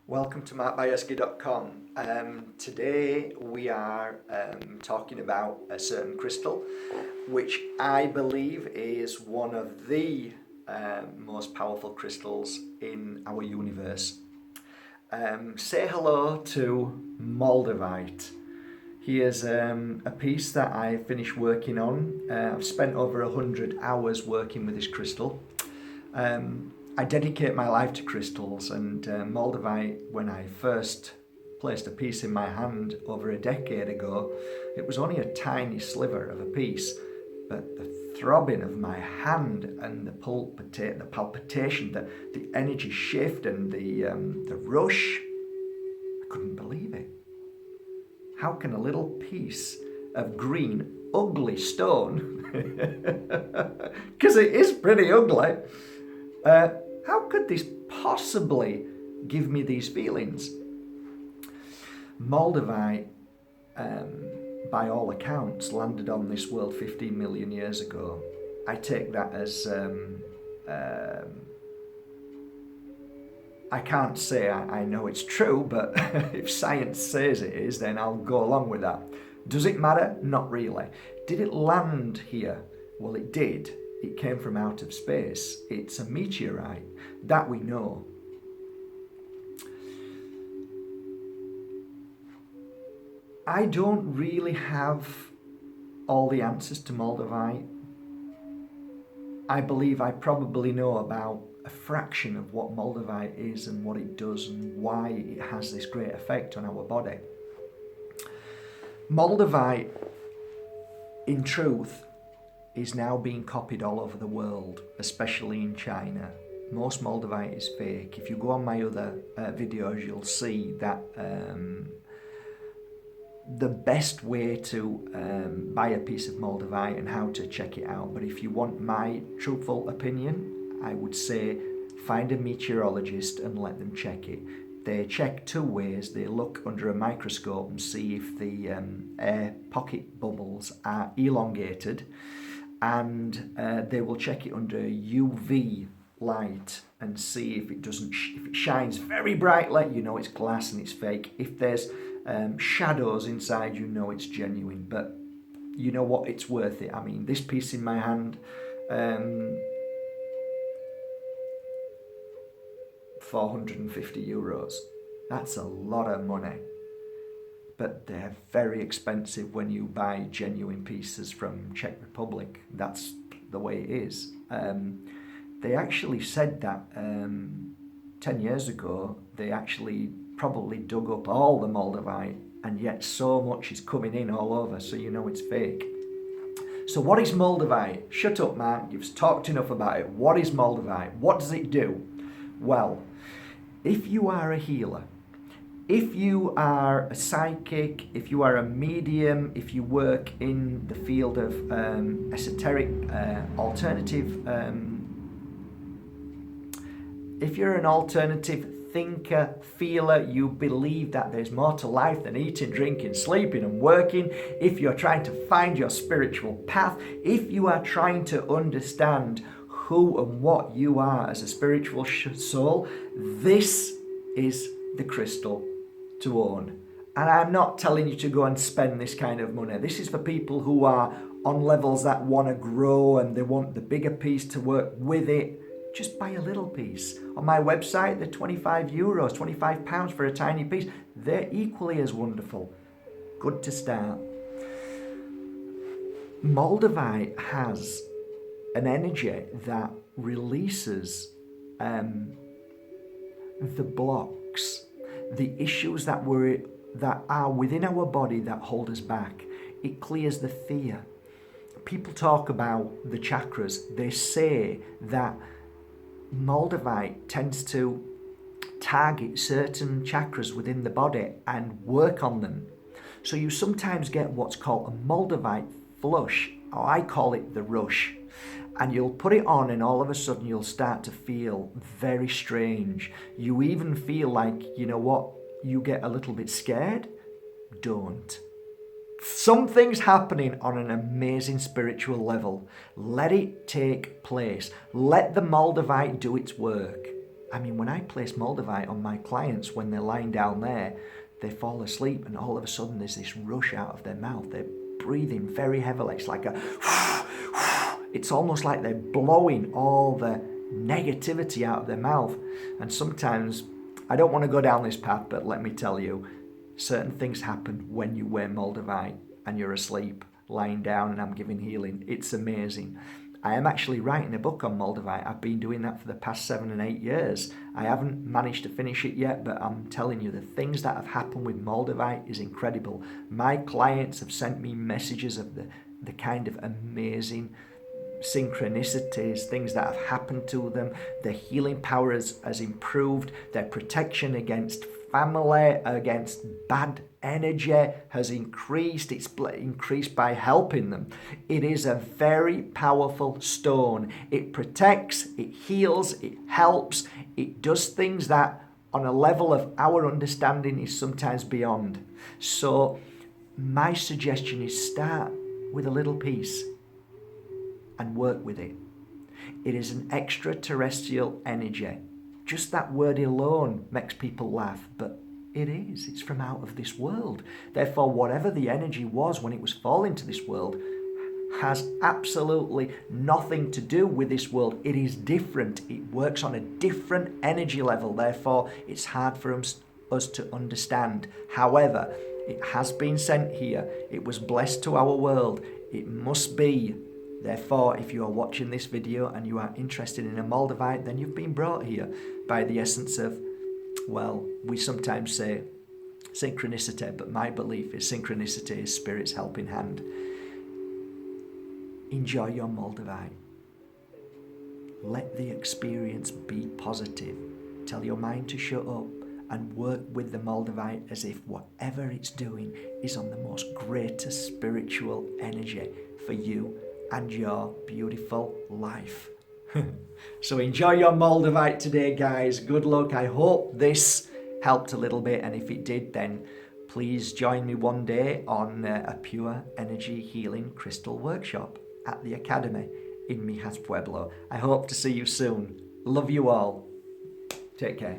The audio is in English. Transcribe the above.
Welcome to markbajewski.com. Today we are talking about a certain crystal which I believe is one of the most powerful crystals in our universe. Say hello to Moldavite. Here's a piece that I finished working on. I've spent over 100 hours working with this crystal. I dedicate my life to crystals, and Moldavite, when I first placed a piece in my hand over a decade ago, it was only a tiny sliver of a piece, but the throbbing of my hand and the palpitation, the energy shift and the rush, I couldn't believe it. How can a little piece of green, ugly stone, because it is pretty ugly, how could this possibly give me these feelings? Moldavite, by all accounts, landed on this world 15 million years ago. I take that as, I can't say I know it's true, but if science says it is, then I'll go along with that. Does it matter? Not really. Did it land here? Well, it did. It came from out of space. It's a meteorite. That we know. I don't really have all the answers to Moldavite. I believe I probably know about a fraction of what Moldavite is and what it does and why it has this great effect on our body. Moldavite, in truth, is now being copied all over the world, especially in China. Most Moldavite is fake. If you go on my other videos, you'll see that the best way to buy a piece of Moldavite and how to check it out. But if you want my truthful opinion, I would say find a meteorologist and let them check it. They check two ways. They look under a microscope and see if the air pocket bubbles are elongated, and they will check it under UV light and see if it doesn't if it shines very brightly, you know it's glass and it's fake. If there's shadows inside, you know it's genuine. But you know what, it's worth it. I mean, this piece in my hand, 450 euros. That's a lot of money. But they're very expensive when you buy genuine pieces from Czech Republic. That's the way it is. They actually said that 10 years ago, they actually probably dug up all the Moldavite, and yet so much is coming in all over, so you know it's fake. So what is Moldavite? Shut up, Mark, you've talked enough about it. What is Moldavite? What does it do? Well, if you are a healer, if you are a psychic, if you are a medium, if you work in the field of esoteric, alternative, if you're an alternative thinker, feeler, you believe that there's more to life than eating, drinking, sleeping and working, if you're trying to find your spiritual path, if you are trying to understand who and what you are as a spiritual soul, this is the crystal to own. And I'm not telling you to go and spend this kind of money. This is for people who are on levels that want to grow and they want the bigger piece to work with it. Just buy a little piece. On my website, they're 25 euros, 25 pounds for a tiny piece. They're equally as wonderful. Good to start. Moldavite has an energy that releases the blocks, the issues that are within our body that hold us back. It clears the fear. People talk about the chakras. They say that Moldavite tends to target certain chakras within the body and work on them. So you sometimes get what's called a Moldavite flush, or I call it the rush. And you'll put it on and all of a sudden you'll start to feel very strange. You even feel like, you know what, you get a little bit scared. Don't. Something's happening on an amazing spiritual level. Let it take place. Let the Moldavite do its work. I mean, when I place Moldavite on my clients, when they're lying down there, they fall asleep and all of a sudden there's this rush out of their mouth. They're breathing very heavily. It's like a... It's almost like they're blowing all the negativity out of their mouth. And sometimes, I don't want to go down this path, but let me tell you, certain things happen when you wear Moldavite and you're asleep, lying down, and I'm giving healing. It's amazing. I am actually writing a book on Moldavite. I've been doing that for the past 7 and 8 years. I haven't managed to finish it yet, but I'm telling you, the things that have happened with Moldavite is incredible. My clients have sent me messages of the kind of amazing synchronicities, things that have happened to them. Their healing power has improved. Their protection against family, against bad energy has increased. It's increased by helping them. It is a very powerful stone. It protects, it heals, it helps, it does things that on a level of our understanding is sometimes beyond. So my suggestion is start with a little piece and work with it. It is an extraterrestrial energy. Just that word alone makes people laugh, but it is. It's from out of this world. Therefore, whatever the energy was when it was falling to this world has absolutely nothing to do with this world. It is different. It works on a different energy level. Therefore, it's hard for us to understand. However, it has been sent here. It was blessed to our world. It must be. Therefore, if you are watching this video and you are interested in a Moldavite, then you've been brought here by the essence of, well, we sometimes say synchronicity, but my belief is synchronicity is Spirit's helping hand. Enjoy your Moldavite. Let the experience be positive. Tell your mind to shut up and work with the Moldavite as if whatever it's doing is on the most greatest spiritual energy for you and your beautiful life. So enjoy your Moldavite today, guys. Good luck. I hope this helped a little bit, and if it did, then please join me one day on a pure energy healing crystal workshop at the Academy in P.E.H Pueblo. I hope to see you soon. Love you all. Take care.